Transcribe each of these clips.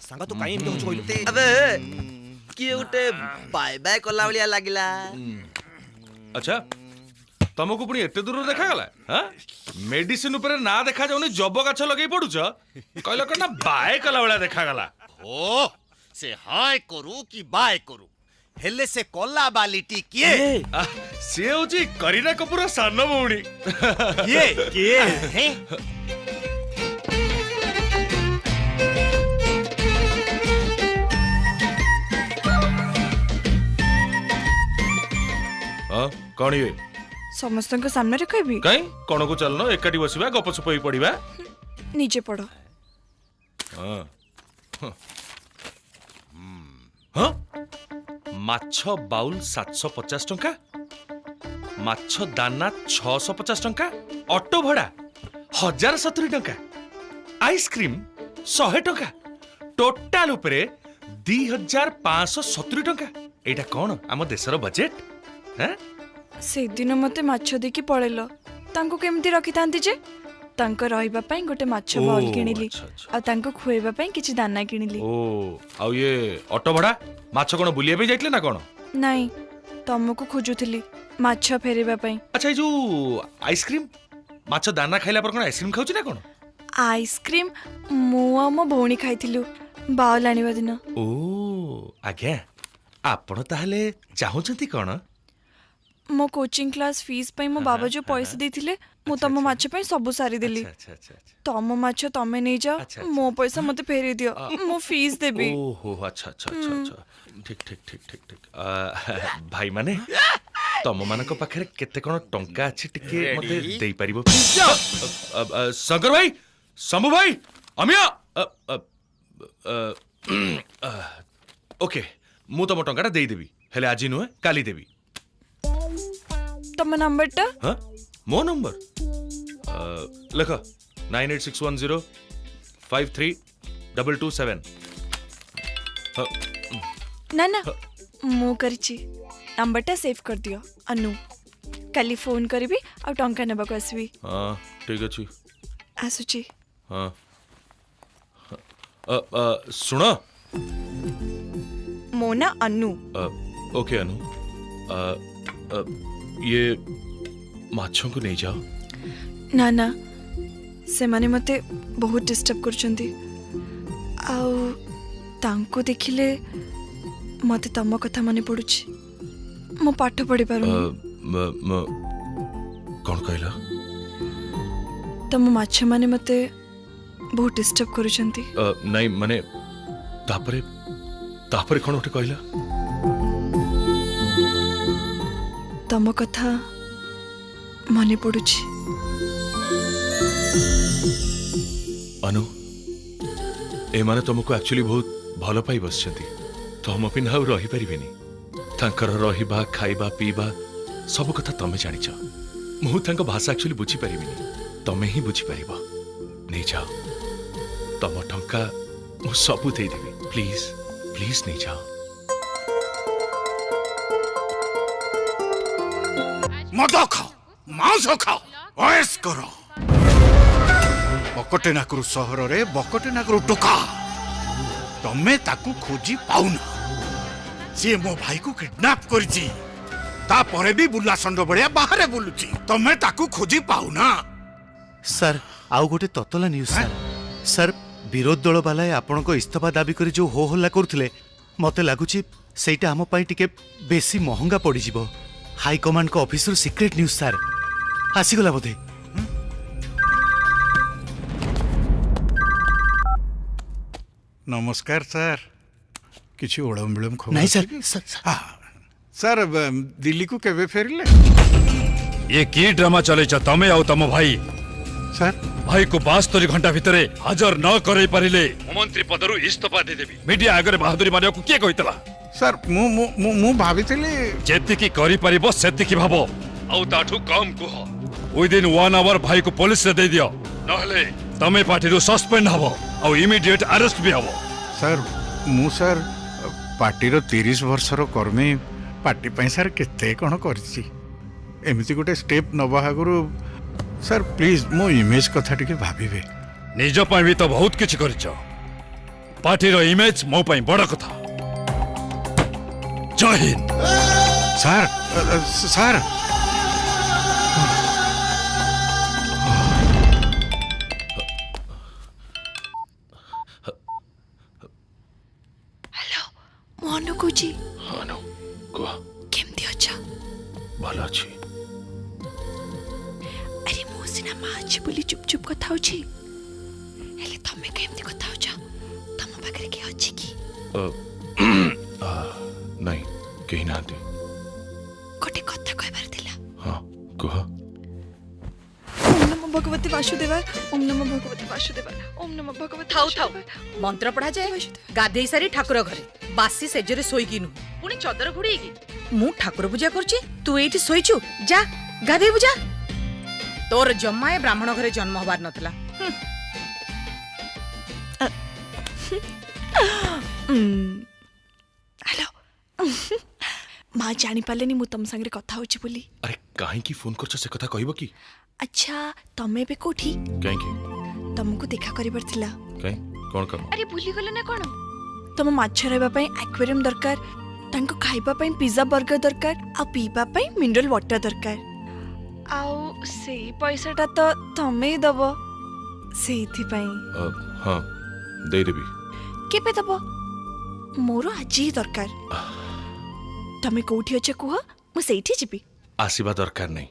सांगा तो काई एमती होछ कहलु अबे किए उठे बाय बाय कला भलिया लागिला। अच्छा तुमको पुणी एते दूर देखा गला हां मेडिसिन ऊपर ना देखा जाउनी जब गाछ लगई पडुछ कहलो कना बाय कला वाला देखा गला। ओ से हाय करू कि बाय करू हेले से कला बालीटी किए से होची करीना कपूर सानो भौणी ये किए हैं हां कौन ये समस्त को सामने रे कहबी कहीं कौन को चलनो एकाटी बसिबा गप सप होई पड़िबा नीचे पड़ो। हां हां माछ बाउल 750 टंका माछ दाना 650 टंका ऑटो भड़ा 1070 टंका आइसक्रीम 100 टंका टोटाल उपरे 2570 टंका एटा कौन आम देशर बजेट हैं से दिन मते माछ देखि पळेलो तांको केमती रखि तांती जे तांको रहिबा पई गोटे माछ बॉल किनिली आ तांको खुएबा पई किछि दाना किनिली। ओ आ ये ऑटो भड़ा माछ कोन बुलिया पे जाइतले ना कोन नहीं तमको खोजुथिली माछ फेरेबा पई। अच्छा ये जो आइसक्रीम माछ दाना खाइला पर कोन आइसक्रीम खाउची ना कोन आइसक्रीम मु आ मो भौणी खाइथिलु बाउल आनिबा दिन। ओ आज्ञा आपण ताहले चाहुचंती कोन मो कोचिंग क्लास फीस पई मो बाबा जो पैसे देथिले मु तम माछ पई सब सारी देली तम माछ तमे नै जाओ मो पैसा मते फेरी दियो मो फीस देबी। ओहो अच्छा अच्छा अच्छा अच्छा ठीक ठीक ठीक ठीक ठीक भाई माने तम मानक पाखरे केते कोन टंका अछि टिके मते देई परिबो शंकर भाई समू भाई अमिया ओके मु तम टंकाटा देई देबी हेले आजि नुहे काली देबी। तम नंबरटा हां मो नंबर लेख 98610 53227 ना ना मु करछि नंबरटा सेव कर दियो अनु काली फोन करबी आ टंका नेबा को आसबी। हां ठीक अछि आसुची हां सुनो मोना अनु ओके अनु ये माछों को नहीं जाओ ना ना से माने मते बहुत डिस्टर्ब करछंती आउ तांको देखिले मते तम कथा माने पडुछि मो पाठ पढि पारुनी। कौन कहला तम माछ माने मते बहुत डिस्टर्ब करछंती नहीं माने तापरे तापरे कौन उठे कहला तम कथा माने पडुछि। अनु ए माने तुमको एक्चुअली बहुत भलो पाई बसछंती तुम पिन हाउ रही परिबेनी तांकर रहिबा खाइबा पीबा सब कथा तमे जानिछ मु तांको भाषा एक्चुअली बुझी परिबिनी तमे ही बुझी परिबो नहीं जाओ तम टंका मु सब दे देबी प्लीज प्लीज नहीं जाओ। मद खाओ मांस खाओ ऐस करो बकटे नाकरू सहर रे बकटे नाकरू टोका तमे ताकू खोजी पाउना सी मो भाई को किडनैप करची ता परे भी बुल्ला संड बड़िया बाहर बुलुची तमे ताकू खोजी पाउना। सर आउ गोटे ततला न्यूज सर विरोध दल वाला आपण को इस्तीफा दाबी करी जो हो हल्ला करथिले मते लागुची सेटा हम पई टिके बेसी महंगा पड़ी जिवो हाई कमांड को ऑफिसर सीक्रेट न्यूज सर आसी गला बोधे। नमस्कार सर किछि ओळम बिळम खबर नहीं सर सर दिल्ली को केबे फेरिले ये की ड्रामा चले छ तमे आउ तम भाई सर भाई को 72 घंटा भितरे हाजर न करे परिले मंत्री पदरु इस्तीफा दे देबी मीडिया आगे बहादुरी मारिया को के कहितला सर मु भाबितली जेति की करि परिबो सेति की भाबो आउ ताठू कम कुह विदिन 1 आवर भाई को पुलिस से दे दियो नहले तमे पार्टी रो सस्पेंड हबो आउ इमीडिएट अरेस्ट भी हबो। सर पार्टी रो 30 वर्षर कर्मी पार्टी पई सर केते कोन करछि एमिति गोटे स्टेप नबा आगुरु सर प्लीज मो इमेज कथा टिके भाबिबे निज पई भी तो बहुत किछ करछ पार्टीर इमेज मो पई बड़ कथा जय हिंद ସାର୍ ସାର୍ हेलो ମୁଁ ଅନୁ କହୁଛି अनु कुह କେମିତି ଅଛ ଭଲ ଅଛି ଆରେ ମୁଁ ସିନା ମା ଅଛି ବୋଲି ଚୁପ୍ ଚୁପ୍ କଥା ହଉଛି ହେଲେ ତମେ କେମିତି କଥା ହଉଛ ତମ ପାଖରେ କିଏ ଅଛି କି ନାଇଁ କେହି ନାହାନ୍ତି ଗୋଟେ କଥା କହିବାର ଥିଲା ହଁ କୁହ ओम नमो भगवते वासुदेवाय ओम नमो भगवते वासुदेवाय ओम नमो भगवते थाउ थाउ मंत्र पढ़ा जाए गाधे सारी ठाकुर घरे बासी सेजरे सोईकी नु पुणी चदर घुड़ेगी मु ठाकुर पूजा करची तू एठी सोईचु जा गाधे पूजा तोर जम्माए ब्राह्मण घरे जन्म हबार नथला हेलो माँ जानी पालेनी मु तम संगे कथा होची बोली अरे काहे की फोन करछ से कथा कहबो की अच्छा तमे बे कोठी काहे की तुमको देखा करिबार थिला काहे कोन काम अरे भूली गले ना कोन तुम माछ रहबा पई एक्वेरियम दरकार तांको खाइबा पई पिज्जा बर्गर दरकार आ पीबा पई मिनरल वाटर दरकार आउ सेई पैसाटा तो तमे ही दबो सेइथि पई हां दे देबी केबे दबो मोरो आज ही दरकार तमे कोठी अछे कुह मु सेइठी जिबी आसीबा दरकार नहीं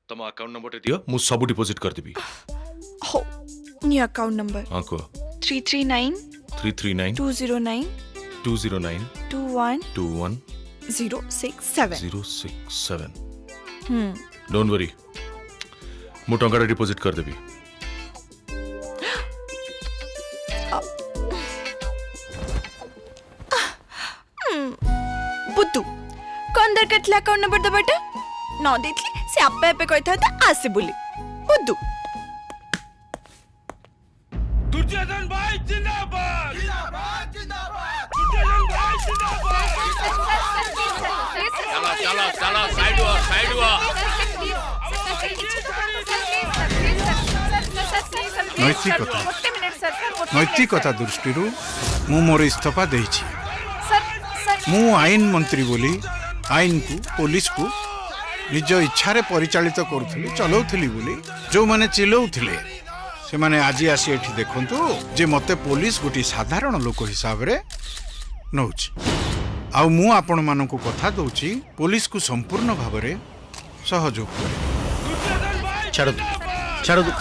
तुम अकाउंट नंबर दियो मु सब डिपॉजिट कर देबी हो नी अकाउंट नंबर हां को 339 339 209 209 21 067 067 डोंट वरी मु टंका डिपॉजिट कर देबी बुद्धू कौन दरकार थिला अकाउंट नंबर दबाटा न देथली से आपे आपे कहता था आसे बोली बुद्धू दुर्योधन भाई जिंदाबाद जिंदाबाद जिंदाबाद दुर्योधन भाई जिंदाबाद चलो चलो साइड हुआ नैतिकता दृष्टि मु मोर इस्तीफा देछि मु आईन मंत्री बोली आईन को पुलिस को निज इच्छा परिचालित करुली चलाऊली बोली जो माने चिल्लाउथिले से माने आज आसी एठी देखंतु जे मते पुलिस गोटी साधारण लोक हिसाब रे नउछि आ मु आपण मानकु कथा दउछि पुलिस को संपूर्ण भाव रे सहयोग करे छाड़ दो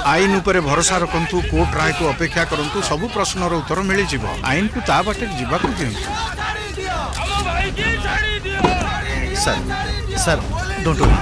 आईन उपरे भरोसा रखंतु कोर्ट राय को अपेक्षा करंतु सबु प्रश्नर उत्तर मिल जिवो आईन को ता बाटे जिबा को दियंतु सर डोंट वरी